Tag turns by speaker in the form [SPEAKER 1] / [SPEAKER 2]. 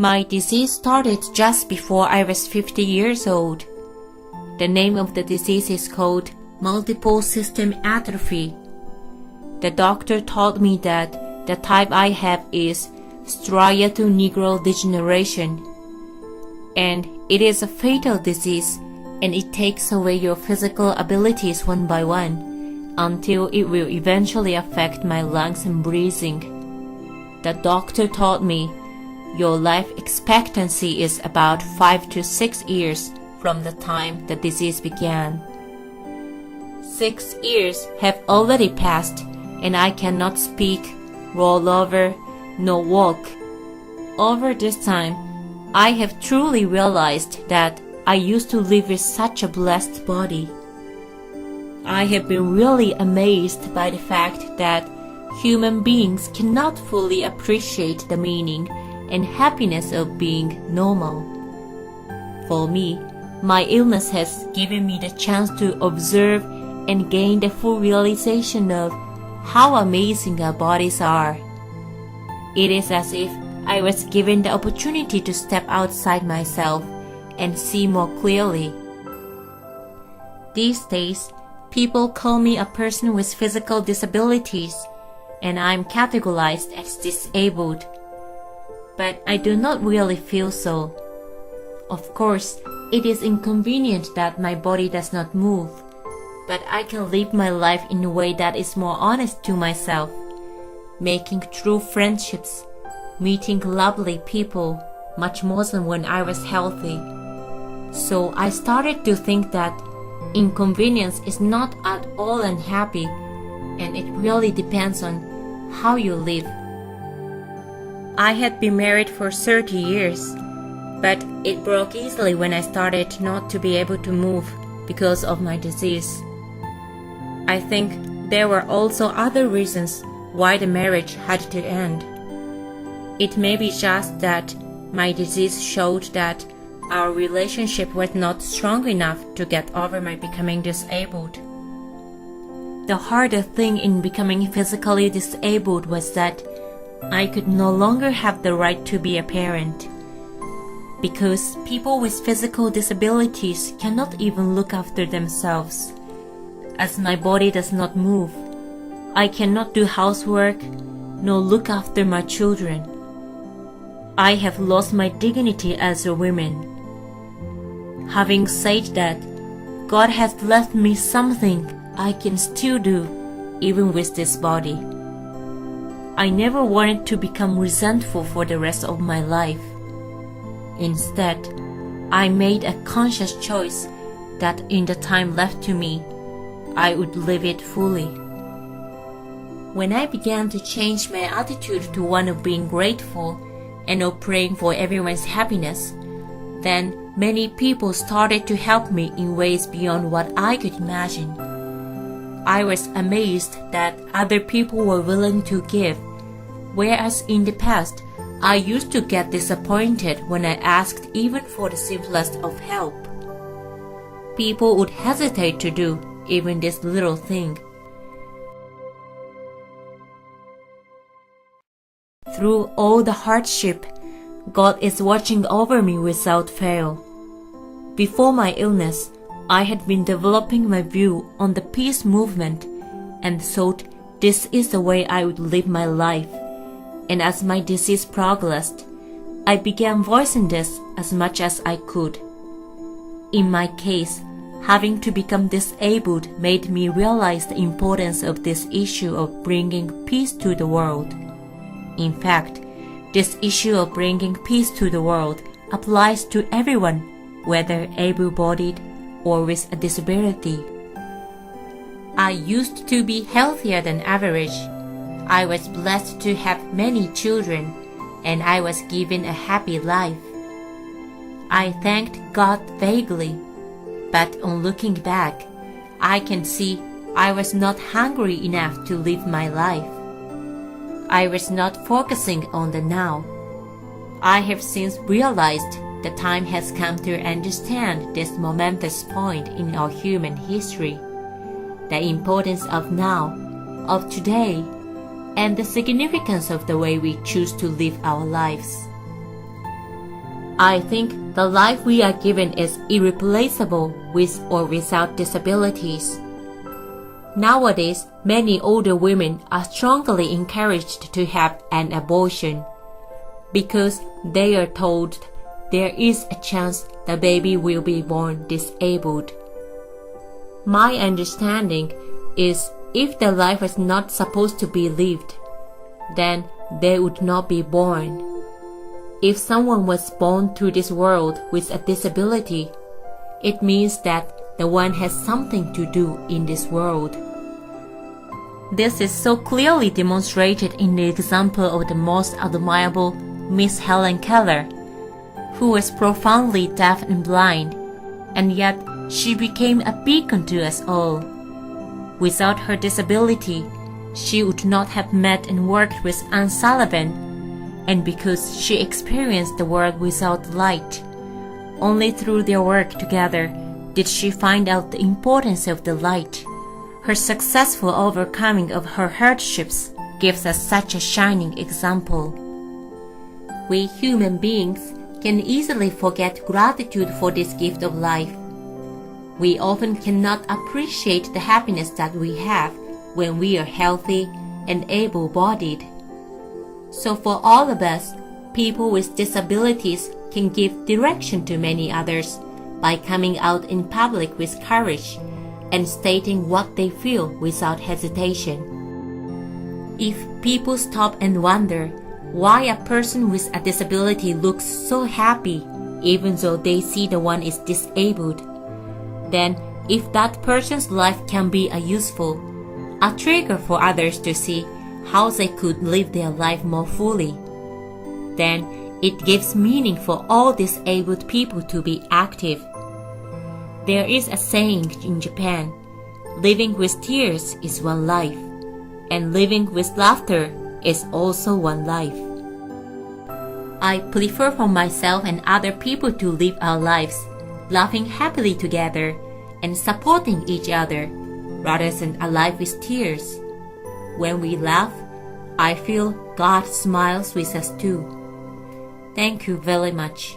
[SPEAKER 1] My disease started just before I was 50 years old. The name of the disease is called multiple system atrophy. The doctor told me that the type I have is striatonigral degeneration, and it is a fatal disease, and it takes away your physical abilities one by one until it will eventually affect my lungs and breathing. The doctor told me your life expectancy is about 5 to 6 years from the time the disease began. 6 years have already passed, and I cannot speak, roll over, nor walk. Over this time, I have truly realized that I used to live with such a blessed body. I have been really amazed by the fact that human beings cannot fully appreciate the meaning and happiness of being normal. For me, my illness has given me the chance to observe and gain the full realization of how amazing our bodies are. It is as if I was given the opportunity to step outside myself and see more clearly. These days, people call me a person with physical disabilities, and I'm categorized as disabled. But I do not really feel so. Of course, it is inconvenient that my body does not move, but I can live my life in a way that is more honest to myself, making true friendships, meeting lovely people, much more than when I was healthy. So I started to think that inconvenience is not at all unhappy, and it really depends on how you live. I had been married for 30 years, but it broke easily when I started not to be able to move because of my disease. I think there were also other reasons why the marriage had to end. It may be just that my disease showed that our relationship was not strong enough to get over my becoming disabled. The harder thing in becoming physically disabled was that I could no longer have the right to be a parent. Because people with physical disabilities cannot even look after themselves. As my body does not move, I cannot do housework nor look after my children. I have lost my dignity as a woman. Having said that, God has left me something I can still do even with this body. I never wanted to become resentful for the rest of my life. Instead, I made a conscious choice that in the time left to me, I would live it fully. When I began to change my attitude to one of being grateful and of praying for everyone's happiness, then many people started to help me in ways beyond what I could imagine. I was amazed that other people were willing to give, whereas in the past, I used to get disappointed when I asked even for the simplest of help. People would hesitate to do even this little thing. Through all the hardship, God is watching over me without fail. Before my illness, I had been developing my view on the peace movement and thought this is the way I would live my life. And as my disease progressed, I began voicing this as much as I could. In my case, having to become disabled made me realize the importance of this issue of bringing peace to the world. In fact, this issue of bringing peace to the world applies to everyone, whether able-bodied or with a disability. I used to be healthier than average. I was blessed to have many children, and I was given a happy life. I thanked God vaguely, but on looking back, I can see I was not hungry enough to live my life. I was not focusing on the now. I have since realized the time has come to understand this momentous point in our human history, the importance of now, of today, and the significance of the way we choose to live our lives. I think the life we are given is irreplaceable with or without disabilities. Nowadays, many older women are strongly encouraged to have an abortion because they are told there is a chance the baby will be born disabled. My understanding is if the life was not supposed to be lived, then they would not be born. If someone was born to this world with a disability, it means that the one has something to do in this world. This is so clearly demonstrated in the example of the most admirable Miss Helen Keller, who was profoundly deaf and blind, and yet she became a beacon to us all. Without her disability, she would not have met and worked with Anne Sullivan, and because she experienced the world without light, only through their work together did she find out the importance of the light. Her successful overcoming of her hardships gives us such a shining example. We human beings can easily forget gratitude for this gift of life. We often cannot appreciate the happiness that we have when we are healthy and able-bodied. So for all of us, people with disabilities can give direction to many others by coming out in public with courage and stating what they feel without hesitation. If people stop and wonder why a person with a disability looks so happy even though they see the one is disabled, then if that person's life can be a trigger for others to see how they could live their life more fully, then it gives meaning for all disabled people to be active. There is a saying in Japan, living with tears is one life, and living with laughter is also one life. I prefer for myself and other people to live our lives, laughing happily together and supporting each other, rather than a life with tears. When we laugh, I feel God smiles with us too. Thank you very much.